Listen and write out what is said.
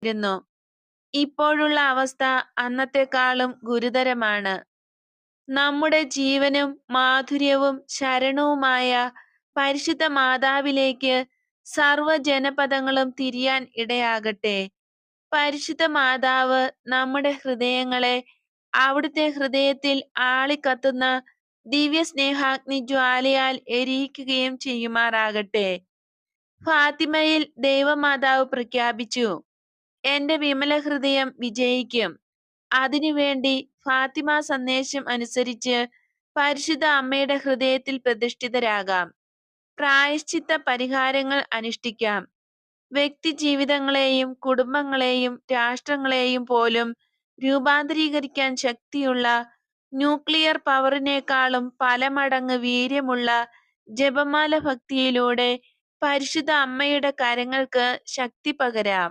രുന്നു. ഇപ്പോഴുള്ള അവസ്ഥ അന്നത്തെക്കാളും ഗുരുതരമാണ്. നമ്മുടെ ജീവനും മാധുര്യവും ശരണവുമായ പരിശുദ്ധ മാതാവിലേക്ക് സർവ്വജനപദങ്ങളും തിരിയാൻ ഇടയാകട്ടെ. പരിശുദ്ധ മാതാവ് നമ്മുടെ ഹൃദയങ്ങളെ അവിടുത്തെ ഹൃദയത്തിൽ ആളിക്കത്തുന്ന ദിവ്യ സ്നേഹാഗ്നി ജ്വാലയാൽ എരിയിക്കുകയും ചെയ്യുമാറാകട്ടെ. ഫാത്തിമയിൽ ദൈവമാതാവ് പ്രഖ്യാപിച്ചു, എന്റെ വിമല ഹൃദയം വിജയിക്കും. അതിനുവേണ്ടി ഫാത്തിമ സന്ദേശം അനുസരിച്ച് പരിശുദ്ധ അമ്മയുടെ ഹൃദയത്തിൽ പ്രതിഷ്ഠിതരാകാം. പ്രായശ്ചിത്ത പരിഹാരങ്ങൾ അനുഷ്ഠിക്കാം. വ്യക്തി ജീവിതങ്ങളെയും കുടുംബങ്ങളെയും രാഷ്ട്രങ്ങളെയും പോലും രൂപാന്തരീകരിക്കാൻ ശക്തിയുള്ള ന്യൂക്ലിയർ പവറിനേക്കാളും പല മടങ്ങ് വീര്യമുള്ള ജപമാല ഭക്തിയിലൂടെ പരിശുദ്ധ അമ്മയുടെ കരങ്ങൾക്ക് ശക്തി പകരാം.